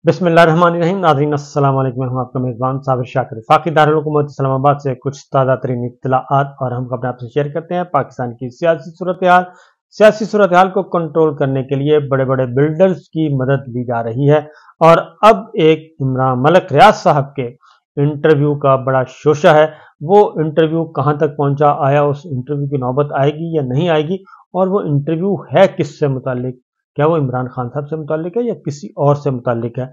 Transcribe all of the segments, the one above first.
बिस्मिल्लाहिर्रहमानिर्रहीम। नाज़रीन अस्सलाम वालेकुम। मैं हूं आपका मेज़बान साबिर शाकिर। वफाकी दारुल हुकूमत इस्लामाबाद से कुछ ताज़ा तरीन इत्तलाआत और हम अपने आपसे शेयर करते हैं। पाकिस्तान की सियासी सूरत हाल को कंट्रोल करने के लिए बड़े बड़े बिल्डर्स की मदद ली जा रही है और अब एक इमरान मलिक रियाज साहब के इंटरव्यू का बड़ा शोशा है। वो इंटरव्यू कहां तक पहुंचा, आया उस इंटरव्यू की नौबत आएगी या नहीं आएगी, और वो इंटरव्यू है किससे मुतालिक, क्या वो इमरान खान साहब से मुतालिक है या किसी और से मुतालिक है,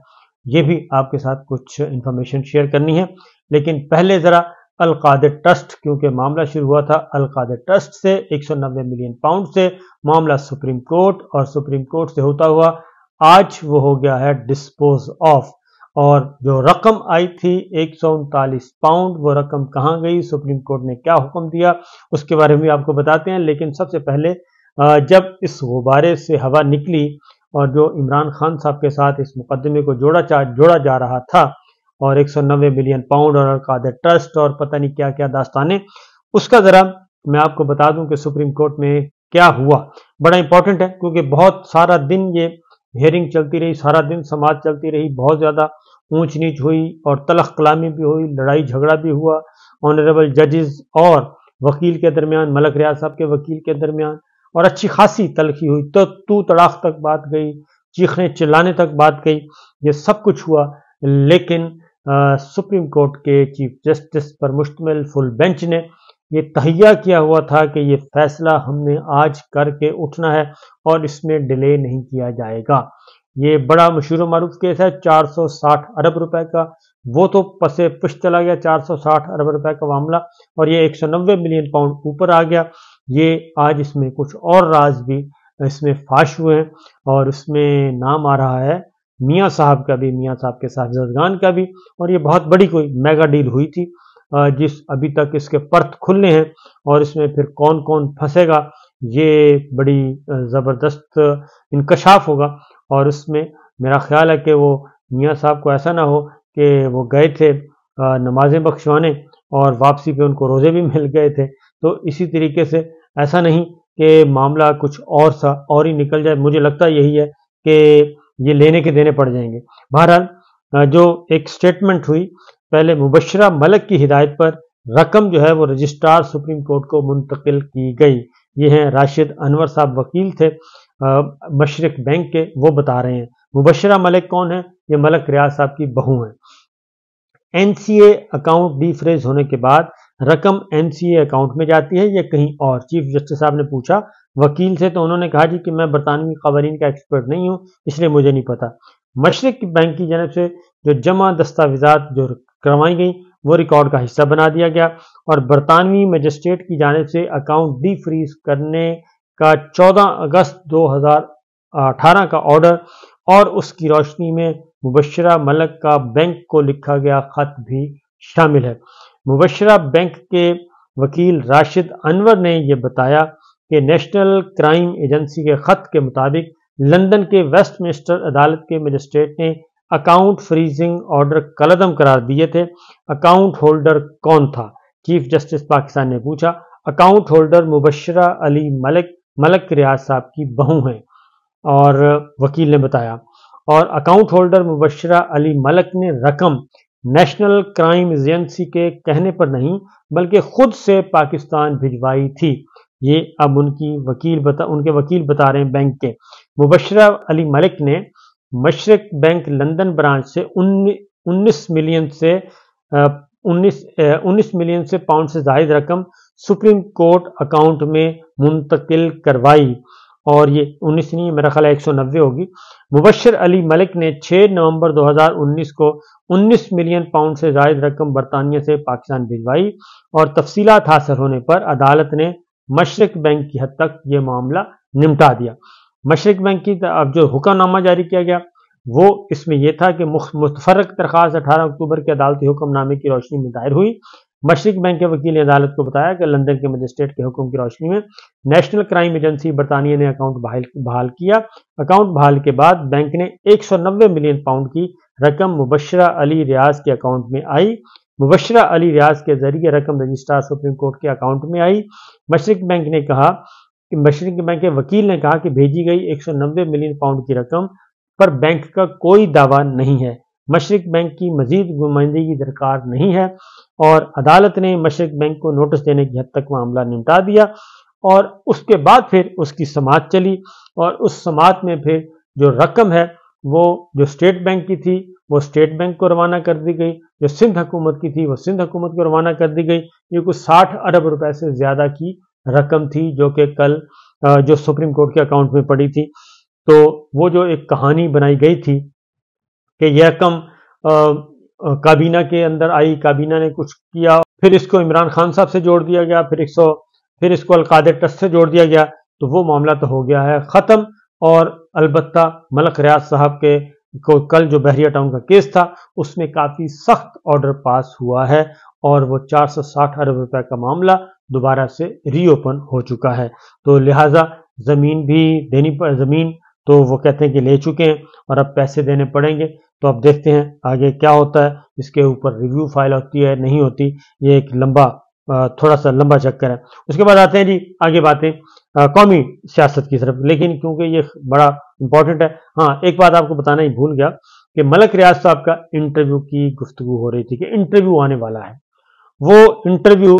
ये भी आपके साथ कुछ इंफॉर्मेशन शेयर करनी है। लेकिन पहले ज़रा अल-कादिर ट्रस्ट, क्योंकि मामला शुरू हुआ था अल-कादिर ट्रस्ट से 190 मिलियन पाउंड से, मामला सुप्रीम कोर्ट और सुप्रीम कोर्ट से होता हुआ आज वो हो गया है डिस्पोज ऑफ। और जो रकम आई थी 139 पाउंड, वो रकम कहाँ गई, सुप्रीम कोर्ट ने क्या हुक्म दिया, उसके बारे में आपको बताते हैं। लेकिन सबसे पहले जब इस गुब्बारे से हवा निकली और जो इमरान खान साहब के साथ इस मुकदमे को जोड़ा जा रहा था और 190 मिलियन पाउंड और अल-कादिर ट्रस्ट और पता नहीं क्या क्या दास्तानें, उसका ज़रा मैं आपको बता दूं कि सुप्रीम कोर्ट में क्या हुआ। बड़ा इंपॉर्टेंट है क्योंकि बहुत सारा दिन ये हियरिंग चलती रही, सारा दिन समाज चलती रही, बहुत ज़्यादा ऊंच नीच हुई और तलख कलामी भी हुई, लड़ाई झगड़ा भी हुआ ऑनरेबल जजेस और वकील के दरमियान, मलिक रियाज साहब के वकील के दरमियान, और अच्छी खासी तलखी हुई, तो तू तड़ाक तक बात गई, चीखने चिल्लाने तक बात गई, ये सब कुछ हुआ। लेकिन सुप्रीम कोर्ट के चीफ जस्टिस पर मुश्तमिल फुल बेंच ने ये तहैया किया हुआ था कि ये फैसला हमने आज करके उठना है और इसमें डिले नहीं किया जाएगा। ये बड़ा मशहूर मारूफ केस है 460 अरब रुपए का, वो तो पसे पुश चला गया 460 अरब रुपए का मामला, और ये 190 मिलियन पाउंड ऊपर आ गया। ये आज इसमें कुछ और राज भी इसमें फाश हुए हैं और उसमें नाम आ रहा है मियाँ साहब का भी, मियाँ साहब के साहबजादगान का भी, और ये बहुत बड़ी कोई मेगा डील हुई थी जिस अभी तक इसके पर्त खुलने हैं और इसमें फिर कौन कौन फंसेगा, ये बड़ी ज़बरदस्त इंकशाफ होगा। और उसमें मेरा ख्याल है कि वो मियाँ साहब को ऐसा ना हो कि वो गए थे नमाजें बख्शवाने और वापसी पे उनको रोज़े भी मिल गए थे, तो इसी तरीके से ऐसा नहीं कि मामला कुछ और सा और ही निकल जाए। मुझे लगता यही है कि ये लेने के देने पड़ जाएंगे। बहरहाल जो एक स्टेटमेंट हुई, पहले मुबश्शिरा मलिक की हिदायत पर रकम जो है वो रजिस्ट्रार सुप्रीम कोर्ट को मुंतकिल की गई। ये हैं राशिद अनवर साहब, वकील थे मशरिक बैंक के, वो बता रहे हैं। मुबश्शिरा मलिक कौन है? ये मलिक रियाज साहब की बहू है। एनसीए अकाउंट डीफ्रेज होने के बाद रकम एनसीए अकाउंट में जाती है या कहीं और? चीफ जस्टिस साहब ने पूछा वकील से, तो उन्होंने कहा जी कि मैं बरतानवी कवानीन का एक्सपर्ट नहीं हूं, इसलिए मुझे नहीं पता। मशरिक बैंक की जानब से जो जमा दस्तावेजात जो करवाई गई वो रिकॉर्ड का हिस्सा बना दिया गया और बरतानवी मजिस्ट्रेट की जानब से अकाउंट डीफ्रीज करने का 14 अगस्त 2018 का ऑर्डर और उसकी रोशनी में मुबश्शिरा मलिक का बैंक को लिखा गया खत भी शामिल है। मुबश्शिरा बैंक के वकील राशिद अनवर ने यह बताया कि नेशनल क्राइम एजेंसी के खत के मुताबिक लंदन के वेस्टमिंस्टर अदालत के मजिस्ट्रेट ने अकाउंट फ्रीजिंग ऑर्डर कलअदम करार दिए थे। अकाउंट होल्डर कौन था? चीफ जस्टिस पाकिस्तान ने पूछा। अकाउंट होल्डर मुबश्शिरा अली मलिक, मलिक रियाज साहब की बहू हैं, और वकील ने बताया। और अकाउंट होल्डर मुबश्शिरा अली मलिक ने रकम नेशनल क्राइम एजेंसी के कहने पर नहीं बल्कि खुद से पाकिस्तान भिजवाई थी। ये अब उनके वकील बता रहे हैं बैंक के। मुबश्शिरा अली मलिक ने मशरिक बैंक लंदन ब्रांच से 19 मिलियन से पाउंड से जायद रकम सुप्रीम कोर्ट अकाउंट में मुंतकिल करवाई, और ये 19 नहीं, मेरा ख्याल 190 होगी। मुबश्शिर अली मलिक ने 6 नवंबर 2019 को 19 मिलियन पाउंड से जायद रकम बरतानिया से पाकिस्तान भिजवाई और तफसीलात हासिल होने पर अदालत ने मशरिक बैंक की हद तक ये मामला निपटा दिया। मशरिक बैंक की अब जो हुक्मनामा जारी किया गया वो इसमें यह था कि मुतफर्रक दरख्वास्त 18 अक्टूबर के अदालती हुक्मनामे की रोशनी में दायर हुई। मशरिक बैंक के वकील ने अदालत को बताया कि लंदन के मजिस्ट्रेट के हुक्म की रोशनी में नेशनल क्राइम एजेंसी बरतानिया ने अकाउंट बहाल किया। अकाउंट बहाल के बाद बैंक ने 190 मिलियन पाउंड की रकम मुबश्शिरा अली रियाज के अकाउंट में आई। मुबश्शिरा अली रियाज के जरिए रकम रजिस्ट्रार सुप्रीम कोर्ट के अकाउंट में आई। मशरिक बैंक के वकील ने कहा कि भेजी गई 190 मिलियन पाउंड की रकम پر بینک کا کوئی دعویٰ نہیں ہے۔ مشرق بینک کی مزید نمائندگی درکار نہیں ہے، اور عدالت نے مشرق بینک کو نوٹس دینے کی حد تک معاملہ نمٹا دیا، اور اس کے بعد پھر اس کی سماعت چلی، اور اس سماعت میں پھر جو رقم ہے وہ جو اسٹیٹ بینک کی تھی وہ اسٹیٹ بینک کو روانہ کر دی گئی، جو سندھ حکومت کی تھی وہ سندھ حکومت کو روانہ کر دی گئی۔ یہ کچھ 60 ارب روپے سے زیادہ کی رقم تھی جو کہ کل جو سپریم کورٹ کے اکاؤنٹ میں پڑی تھی۔ تو وہ جو ایک کہانی بنائی گئی تھی کہ یہ رقم کابینہ کے اندر آئی، کابینہ نے کچھ کیا، پھر اس کو عمران خان صاحب سے جوڑ دیا گیا، پھر اس کو القادر ٹرسٹ سے جوڑ دیا گیا، تو وہ معاملہ تو ہو گیا ہے ختم۔ اور البتہ ملک ریاض صاحب کے کو کل جو بحریہ ٹاؤن کا کیس تھا اس میں کافی سخت آرڈر پاس ہوا ہے، اور وہ 460 ارب روپے کا معاملہ دوبارہ سے ری اوپن ہو چکا ہے۔ تو لہٰذا زمین بھی زمین تو وہ کہتے ہیں کہ لے چکے ہیں، اور اب پیسے دینے پڑیں گے۔ تو اب دیکھتے ہیں آگے کیا ہوتا ہے، اس کے اوپر ریویو فائل ہوتی ہے نہیں ہوتی، یہ ایک تھوڑا سا لمبا چکر ہے۔ اس کے بعد آتے ہیں جی آگے باتیں قومی سیاست کی طرف، لیکن کیونکہ یہ بڑا امپورٹنٹ ہے، ہاں ایک بات آپ کو بتانا ہی بھول گیا کہ ملک ریاض صاحب کا انٹرویو کی گفتگو ہو رہی تھی کہ انٹرویو آنے والا ہے۔ وہ انٹرویو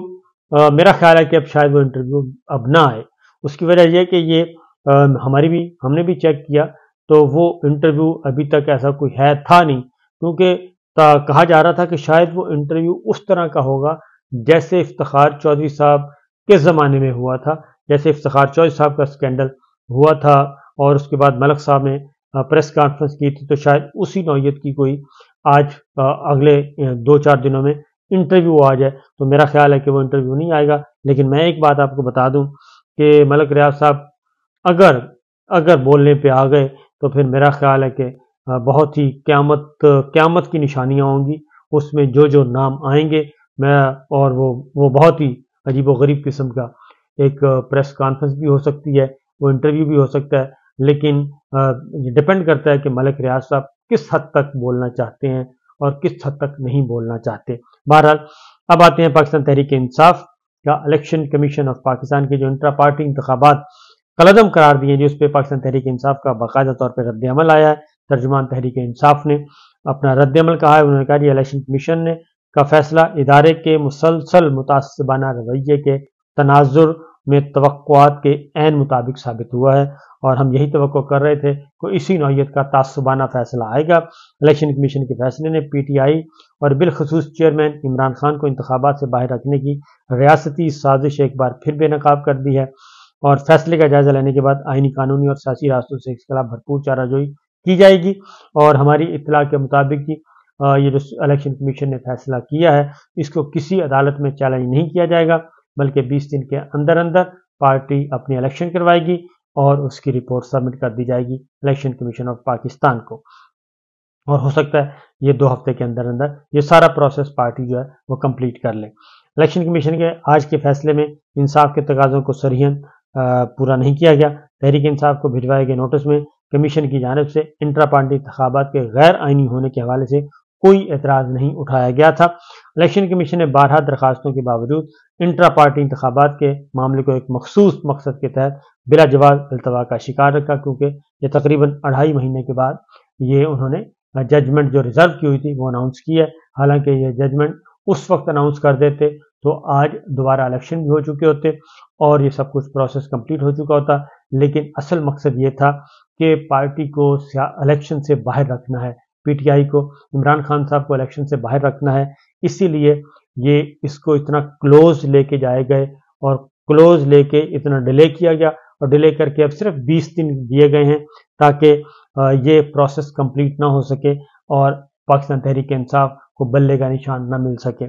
میرا خیال ہے کہ اب شاید وہ انٹرویو اب نہ آئے۔ اس کی وجہ یہ کہ یہ ہم نے بھی چیک کیا تو وہ انٹرویو ابھی تک ایسا کوئی تھا نہیں، کیونکہ کہا جا رہا تھا کہ شاید وہ انٹرویو اس طرح کا ہوگا جیسے افتخار چودھری صاحب کے زمانے میں ہوا تھا، جیسے افتخار چودھری صاحب کا اسکینڈل ہوا تھا اور اس کے بعد ملک صاحب نے پریس کانفرنس کی تھی، تو شاید اسی نوعیت کی کوئی آج اگلے 2-4 دنوں میں انٹرویو آ جائے۔ تو میرا خیال ہے کہ وہ انٹرویو نہیں آئے گا، لیکن میں ایک بات آپ کو بتا دوں کہ ملک ریاض صاحب اگر بولنے پہ آ گئے تو پھر میرا خیال ہے کہ بہت ہی قیامت کی نشانیاں ہوں گی اس میں، جو نام آئیں گے اور وہ بہت ہی عجیب و غریب قسم کا ایک پریس کانفرنس بھی ہو سکتی ہے، وہ انٹرویو بھی ہو سکتا ہے، لیکن ڈپینڈ کرتا ہے کہ ملک ریاض صاحب کس حد تک بولنا چاہتے ہیں اور کس حد تک نہیں بولنا چاہتے۔ بہرحال اب آتے ہیں پاکستان تحریک انصاف کا الیکشن کمیشن آف پاکستان کے جو انٹرا پارٹی انتخابات کالعدم قرار دیے جی، اس پہ پاکستان تحریک انصاف کا باقاعدہ طور پہ رد عمل آیا ہے۔ ترجمان تحریک انصاف نے اپنا رد عمل کہا ہے، انہوں نے کہا کہ الیکشن کمیشن کا فیصلہ ادارے کے مسلسل متعصبانہ رویے کے تناظر میں توقعات کے عین مطابق ثابت ہوا ہے، اور ہم یہی توقع کر رہے تھے کہ اسی نوعیت کا تعصبانہ فیصلہ آئے گا۔ الیکشن کمیشن کے فیصلے نے پی ٹی آئی اور بالخصوص چیئرمین عمران خان کو انتخابات سے باہر رکھنے کی ریاستی سازش ایک بار پھر بے نقاب کر دی ہے، اور فیصلے کا جائزہ لینے کے بعد آئینی، قانونی اور سیاسی راستوں سے اس کے خلاف بھرپور چارہ جوئی کی جائے گی۔ اور ہماری اطلاع کے مطابق یہ جو الیکشن کمیشن نے فیصلہ کیا ہے اس کو کسی عدالت میں چیلنج نہیں کیا جائے گا، بلکہ 20 دن کے اندر پارٹی اپنی الیکشن کروائے گی اور اس کی رپورٹ سبمٹ کر دی جائے گی الیکشن کمیشن آف پاکستان کو، اور ہو سکتا ہے یہ 2 ہفتے کے اندر یہ سارا پروسیس پارٹی جو ہے وہ کمپلیٹ کر لے۔ الیکشن کمیشن کے آج کے فیصلے میں انصاف کے تقاضوں کو صریحاً پورا نہیں کیا گیا۔ تحریک انصاف کو بھجوائے گئے نوٹس میں کمیشن کی جانب سے انٹرا پارٹی انتخابات کے غیر آئینی ہونے کے حوالے سے کوئی اعتراض نہیں اٹھایا گیا تھا۔ الیکشن کمیشن نے بارہا درخواستوں کے باوجود انٹرا پارٹی انتخابات کے معاملے کو ایک مخصوص مقصد کے تحت بلا جواز التوا کا شکار رکھا، کیونکہ یہ تقریباً 2.5 مہینے کے بعد یہ انہوں نے ججمنٹ جو ریزرو کی ہوئی تھی وہ اناؤنس کی ہے۔ حالانکہ یہ ججمنٹ اس وقت اناؤنس کر دیتے تو آج دوبارہ الیکشن بھی ہو چکے ہوتے اور یہ سب کچھ پروسیس کمپلیٹ ہو چکا ہوتا، لیکن اصل مقصد یہ تھا کہ پارٹی کو الیکشن سے باہر رکھنا ہے، پی ٹی آئی کو، عمران خان صاحب کو الیکشن سے باہر رکھنا ہے، اسی لیے یہ اس کو اتنا کلوز لے کے جائے گئے اور کلوز لے کے اتنا ڈیلے کیا گیا، اور ڈیلے کر کے اب صرف 20 دن دیے گئے ہیں تاکہ یہ پروسیس کمپلیٹ نہ ہو سکے اور پاکستان تحریک انصاف کو بلے کا نشان نہ مل سکے۔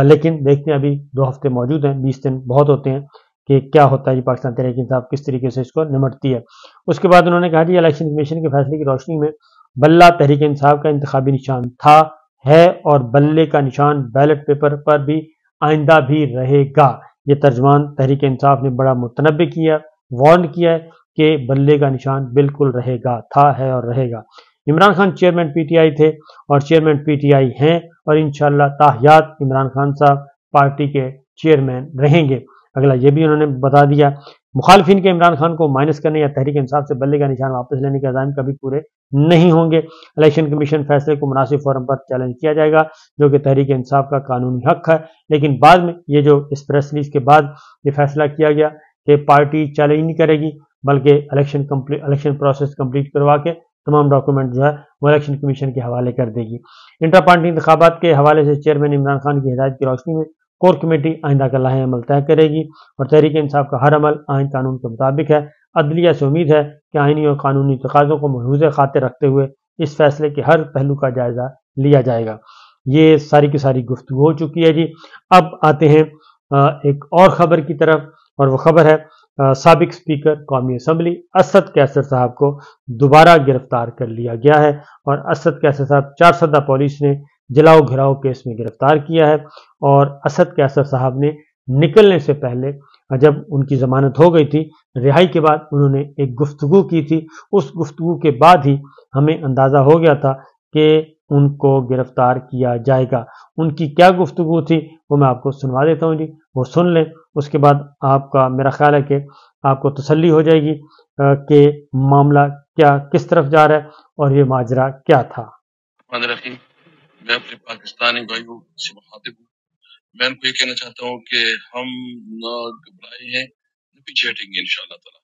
لیکن دیکھتے ہیں، ابھی 2 ہفتے موجود ہیں، 20 دن بہت ہوتے ہیں کہ کیا ہوتا ہے، پاکستان تحریک انصاف کس طریقے سے اس کو نمٹتی ہے۔ اس کے بعد انہوں نے کہا جی الیکشن کمیشن کے فیصلے کی روشنی میں بلہ تحریک انصاف کا انتخابی نشان تھا، ہے، اور بلے کا نشان بیلٹ پیپر پر بھی آئندہ بھی رہے گا۔ یہ ترجمان تحریک انصاف نے بڑا متنبع کیا، وارن کیا ہے کہ بلے کا نشان بالکل رہے گا، تھا، ہے اور رہے گا۔ Imran Khan chairman P T I تھے اور چیئرمین پی ٹی آئی ہیں، اور انشاءاللہ تاحیات عمران خان صاحب پارٹی کے چیئرمین رہیں گے۔ اگلا یہ بھی انہوں نے بتا دیا मुखालिफिन के इमरान खान को माइनस करने या तहरीक इंसाफ से बल्ले का निशान वापस लेने के अज़ाइम कभी पूरे नहीं होंगे। इलेक्शन कमीशन फैसले को मुनासिब फोरम पर चैलेंज किया जाएगा, जो कि तहरीक इंसाफ का कानूनी हक है। लेकिन बाद में ये जो इस प्रेस रिलीज के बाद ये फैसला किया गया कि पार्टी चैलेंज नहीं करेगी, बल्कि इलेक्शन प्रोसेस कंप्लीट करवा के तमाम डॉक्यूमेंट जो है वो इलेक्शन कमीशन के हवाले कर देगी। इंटर पार्टी इंतखाबात के हवाले से चेयरमैन इमरान खान की हिदायत की रोशनी में कोर कमेटी आइंदा का लाहे अमल तय करेगी और तहरीक इंसाफ का हर अमल आइन कानून के मुताबिक है। अदलिया से उम्मीद है कि आइनी और कानूनी तकाज़ों को मलहूज़ खातिर रखते हुए इस फैसले के हर पहलू का जायजा लिया जाएगा। ये सारी की सारी गुफ्तगू हो चुकी है जी। अब आते हैं एक और खबर की तरफ, और वो खबर है साबिक स्पीकर कौमी असम्बली असद कैसर साहब को दोबारा गिरफ्तार कर लिया गया है। और असद कैसर साहब चारसदा पुलिस ने जलाओ घिराओ केस में गिरफ्तार किया है। और असद कैसर साहब ने निकलने से पहले, जब उनकी जमानत हो गई थी, रिहाई के बाद उन्होंने एक गुफ्तगू की थी। उस गुफ्तगू के बाद ही हमें अंदाज़ा हो गया था कि उनको गिरफ्तार किया जाएगा। उनकी क्या गुफ्तगू थी वो मैं आपको सुनवा देता हूँ जी, वो सुन लें। उसके बाद आपका, मेरा ख्याल है कि आपको तसल्ली हो जाएगी कि मामला क्या किस तरफ जा रहा है और ये माजरा क्या था। मैं अपने पाकिस्तानी भाइयों से मुखातिब हूँ। मैं उनको ये कहना चाहता हूँ कि हम न घबराए हैं न पीछे हटेंगे इंशाअल्लाह ताला।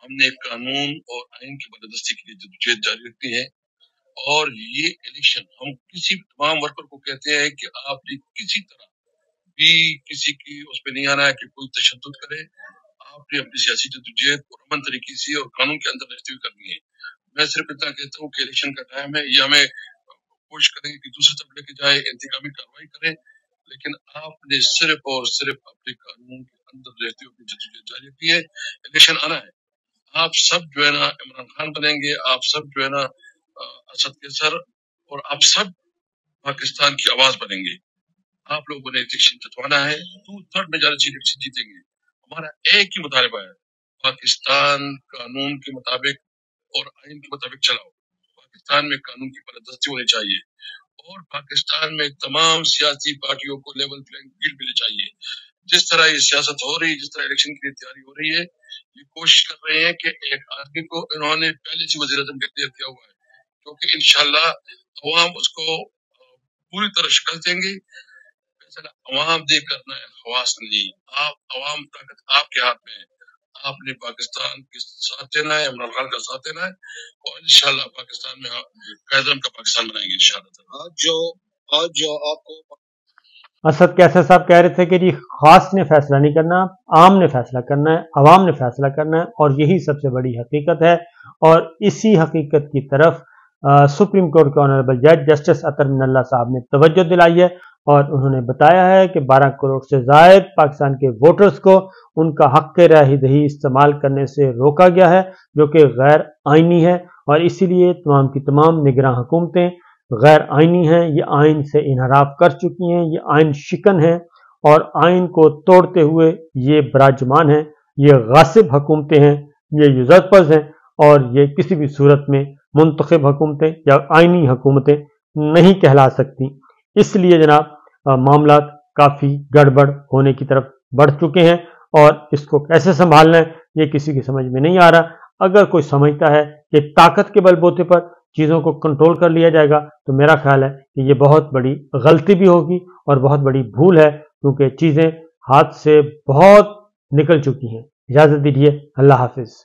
हमने कानून और आइन की बलदस्ती के लिए जद्दोजहद जारी रखती है। और ये इलेक्शन हम किसी तमाम वर्कर को कहते हैं कि आपने किसी तरह भी किसी की उस पर नहीं आना है कि कोई तशद्दुद करे। आपने अपनी सियासी जद्दोजहद और अमन तरीके से और कानून के अंदर रहते हुए करनी है। मैं सिर्फ इतना कहता हूँ कि इलेक्शन का टाइम है, ये हमें कोशिश करेंगे कि दूसरी तरफ लेके जाए, इंतकामी कार्रवाई करें, लेकिन आपने सिर्फ और सिर्फ अपने कानून के अंदर रहते हुए जद्दोजहद जारी रखी है। इलेक्शन आना है, आप सब जो है ना इमरान खान बनेंगे, आप सब जो है ना असद कैसर, और आप सब पाकिस्तान की आवाज बनेंगे। आप लोगों ने इलेक्शन जितवाना है, 2/3 मेजॉरिटी इलेक्शन जीतेंगे। हमारा एक ही मुतालबा है, पाकिस्तान कानून के मुताबिक और आइन के मुताबिक चलाओ। पाकिस्तान में कानून की बलदस्ती होनी चाहिए और पाकिस्तान में तमाम सियासी पार्टियों को लेवल प्लेइंग फील्ड मिलनी चाहिए। जिस तरह ये सियासत हो रही है, जिस तरह इलेक्शन की तैयारी हो रही है, ये कोशिश कर रहे हैं कि एक आदमी को इन्होंने पहले से वज़ीर-ए-आज़म डिक्लेयर किया हुआ है, क्योंकि इंशाल्लाह अवाम उसको पूरी तरह शिकस्त देंगे। अवाम दे करना है, खवास नहीं। आप अवाम ताकत आपके हाथ में है। आपने पाकिस्तान के साथ देना है, इमरान खान का साथ देना है, और इंशाल्लाह पाकिस्तान में कायदम का पाकिस्तान बनाएंगे इंशाल्लाह। आज जो आपको असद कैसर साहब कह रहे थे कि जी खास ने फैसला नहीं करना, आम ने फैसला करना है, अवाम ने फैसला करना है, और यही सबसे बड़ी हकीकत है। और इसी हकीकत की तरफ सुप्रीम कोर्ट के ऑनरेबल जज जस्टिस अतर मिनल्ला साहब ने तवज्जो दिलाई है। और उन्होंने बताया है कि 12 करोड़ से ज़ायद पाकिस्तान के वोटर्स को उनका हक़ राय दही इस्तेमाल करने से रोका गया है, जो कि गैर आइनी है। और इसीलिए तमाम की तमाम निगरान हुकूमतें गैर आइनी हैं, ये आइन से इनहराफ कर चुकी हैं, ये आइन शिकन है और आइन को तोड़ते हुए ये बराजमान हैं। ये गासिब हुकूमतें हैं, ये यूजर्पर्स हैं, और ये किसी भी सूरत में मुंतखब हुकूमतें या आइनी हुकूमतें नहीं कहला सकती। इसलिए जनाब मामला काफ़ी गड़बड़ होने की तरफ बढ़ चुके हैं और इसको कैसे संभालना है ये किसी की समझ में नहीं आ रहा। अगर कोई समझता है कि ताकत के बलबूते पर चीज़ों को कंट्रोल कर लिया जाएगा, तो मेरा ख्याल है कि ये बहुत बड़ी गलती भी होगी और बहुत बड़ी भूल है, क्योंकि चीज़ें हाथ से बहुत निकल चुकी हैं। इजाज़त दीजिए, अल्लाह हाफिज़।